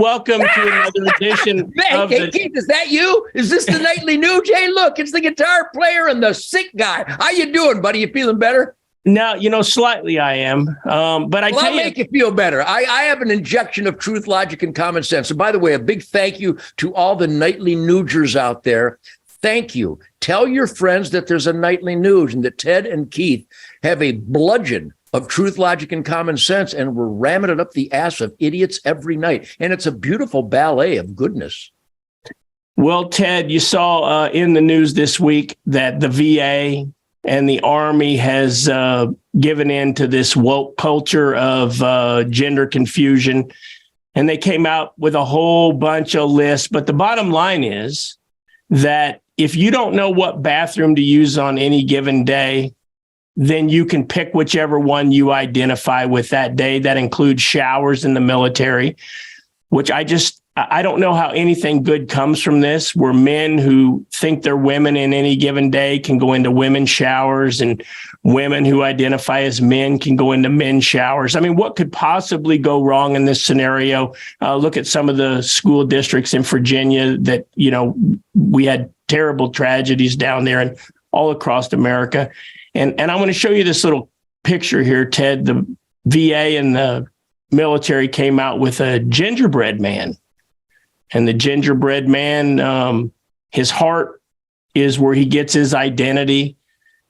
Welcome to another edition of Hey, Keith, is that you? Is this the Nightly News? Hey, look, it's the guitar player and the sick guy. How you doing, buddy? You feeling better? No, slightly I am. But I'll make you feel better. I have an injection of truth, logic, and common sense. And by the way, a big thank you to all the Nightly Newsers out there. Thank you. Tell your friends that there's a Nightly News and that Ted and Keith have a bludgeon of truth, logic, and common sense, and we're ramming it up the ass of idiots every night. And it's a beautiful ballet of goodness. Well, Ted, you saw in the news this week that the VA and the Army has given in to this woke culture of gender confusion, and they came out with a whole bunch of lists. But the bottom line is that if you don't know what bathroom to use on any given day, then you can pick whichever one you identify with that day. That includes showers in the military, which I don't know how anything good comes from this, where men who think they're women in any given day can go into women's showers and women who identify as men can go into men's showers. I mean, what could possibly go wrong in this scenario? Look at some of the school districts in Virginia that, we had terrible tragedies down there and all across America. And I'm going to show you this little picture here, Ted. The VA and the military came out with a gingerbread man. And the gingerbread man, his heart is where he gets his identity.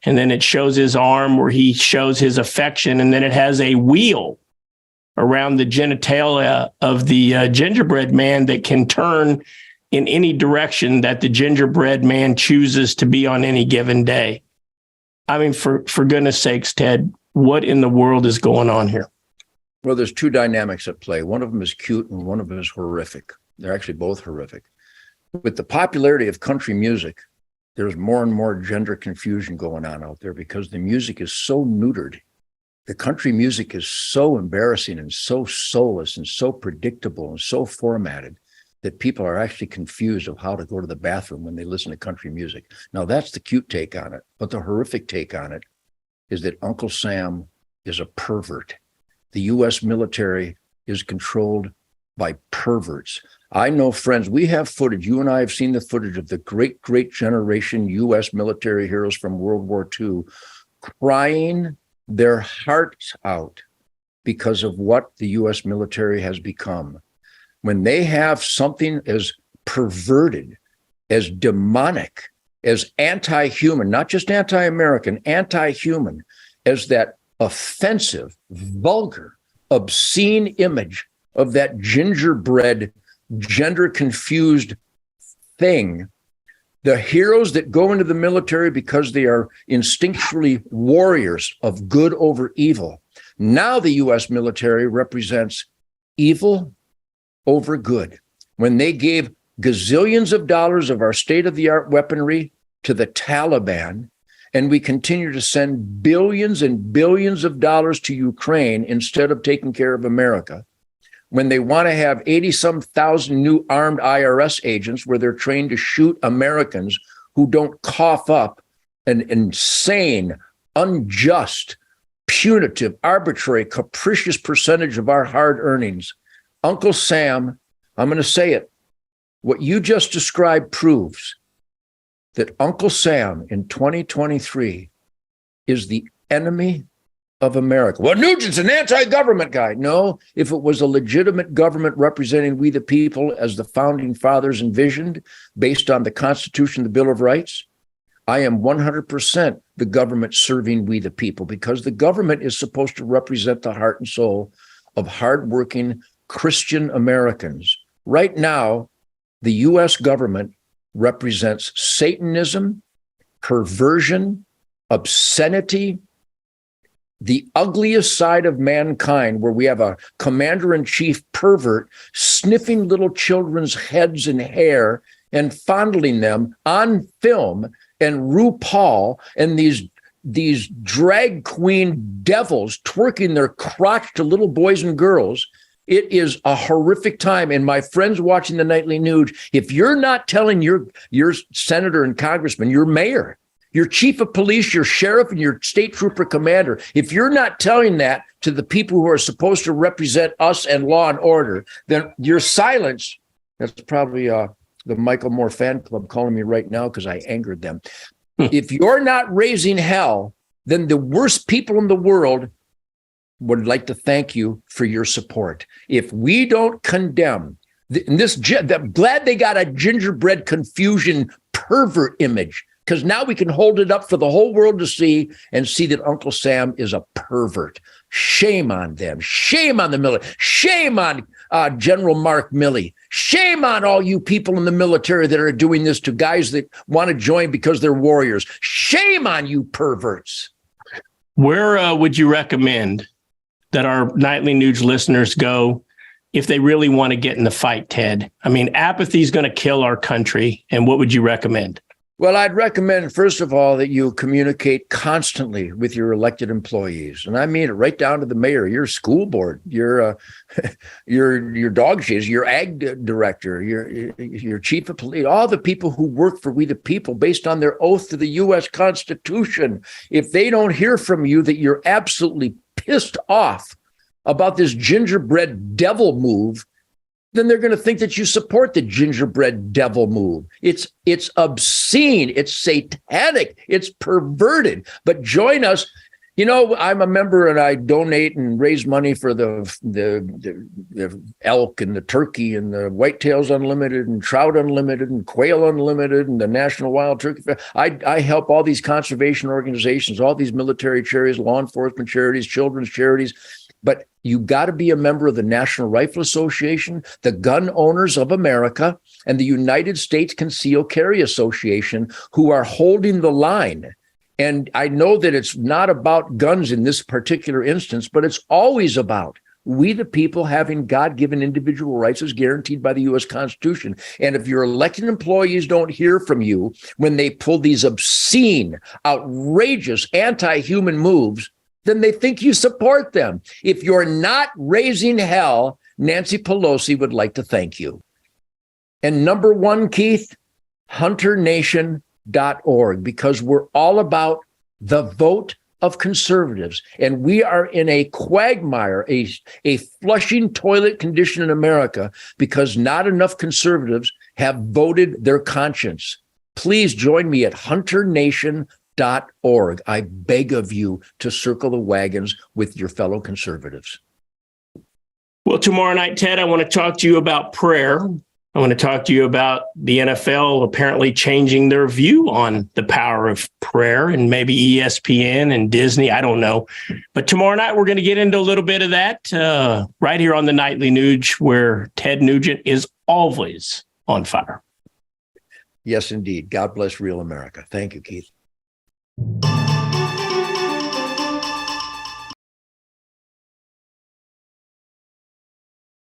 And then it shows his arm where he shows his affection. And then it has a wheel around the genitalia of the gingerbread man that can turn in any direction that the gingerbread man chooses to be on any given day. I mean, for goodness sakes, Ted, what in the world is going on here? Well, there's two dynamics at play. One of them is cute and one of them is horrific. They're actually both horrific. With the popularity of country music, there's more and more gender confusion going on out there because the music is so neutered. The country music is so embarrassing and so soulless and so predictable and so formatted that people are actually confused of how to go to the bathroom when they listen to country music. Now, that's the cute take on it, but the horrific take on it is that Uncle Sam is a pervert. The U.S. military is controlled by perverts. I know, friends, we have footage. You and I have seen the footage of the great generation U.S. military heroes from World War II crying their hearts out because of what the U.S. military has become. When they have something as perverted, as demonic, as anti-human, not just anti-American, anti-human, as that offensive, vulgar, obscene image of that gingerbread, gender-confused thing, the heroes that go into the military because they are instinctually warriors of good over evil. Now the U.S. military represents evil over good. When they gave gazillions of dollars of our state-of-the-art weaponry to the Taliban, and we continue to send billions and billions of dollars to Ukraine instead of taking care of America, when they want to have 80-some thousand new armed IRS agents where they're trained to shoot Americans who don't cough up an insane, unjust, punitive, arbitrary, capricious percentage of our hard earnings, Uncle Sam, I'm going to say it, what you just described proves that Uncle Sam in 2023 is the enemy of America. Well, Nugent's an anti-government guy. No, if it was a legitimate government representing we the people as the founding fathers envisioned, based on the Constitution, the Bill of Rights, I am 100% the government serving we the people, because the government is supposed to represent the heart and soul of hardworking Christian Americans. Right now, the U.S. government represents Satanism, perversion, obscenity, the ugliest side of mankind, where we have a commander-in-chief pervert sniffing little children's heads and hair and fondling them on film, and RuPaul and these drag queen devils twerking their crotch to little boys and girls. It is a horrific time. And my friends watching the Nightly News, if you're not telling your senator and congressman, your mayor, your chief of police, your sheriff, and your state trooper commander, if you're not telling that to the people who are supposed to represent us and law and order, then your silence, that's probably the Michael Moore fan club calling me right now because I angered them. If you're not raising hell, then the worst people in the world would like to thank you for your support. If we don't condemn I'm glad they got a gingerbread confusion pervert image, because now we can hold it up for the whole world to see and see that Uncle Sam is a pervert. Shame on them. Shame on the military. Shame on General Mark Milley. Shame on all you people in the military that are doing this to guys that want to join because they're warriors. Shame on you perverts. Where would you recommend that our Nightly News listeners go if they really want to get in the fight, Ted? I mean, apathy is going to kill our country. And what would you recommend? Well, I'd recommend, first of all, that you communicate constantly with your elected employees. And I mean it right down to the mayor, your school board, your dog chase, your ag director, your chief of police, all the people who work for we the people based on their oath to the U.S. Constitution. If they don't hear from you that you're absolutely pissed off about this gingerbread devil move, then they're going to think that you support the gingerbread devil move. It's obscene. It's satanic. It's perverted. But join us. You know, I'm a member and I donate and raise money for the elk and the turkey and the Whitetails Unlimited and Trout Unlimited and Quail Unlimited and the National Wild Turkey Fair. I help all these conservation organizations, all these military charities, law enforcement charities, children's charities. But you got to be a member of the National Rifle Association, the Gun Owners of America, and the United States Concealed Carry Association, who are holding the line. And I know that it's not about guns in this particular instance, but it's always about we the people having God-given individual rights as guaranteed by the U.S. Constitution. And if your elected employees don't hear from you when they pull these obscene, outrageous, anti-human moves, then they think you support them. If you're not raising hell, Nancy Pelosi would like to thank you. And number one, Keith, HunterNation.org, because we're all about the vote of conservatives. And we are in a quagmire, a flushing toilet condition in America because not enough conservatives have voted their conscience. Please join me at HunterNation.org. I beg of you to circle the wagons with your fellow conservatives. Well, tomorrow night, Ted, I want to talk to you about prayer. I want to talk to you about the NFL apparently changing their view on the power of prayer, and maybe ESPN and Disney. I don't know. But tomorrow night, we're going to get into a little bit of that right here on the Nightly News, where Ted Nugent is always on fire. Yes, indeed. God bless real America. Thank you, Keith.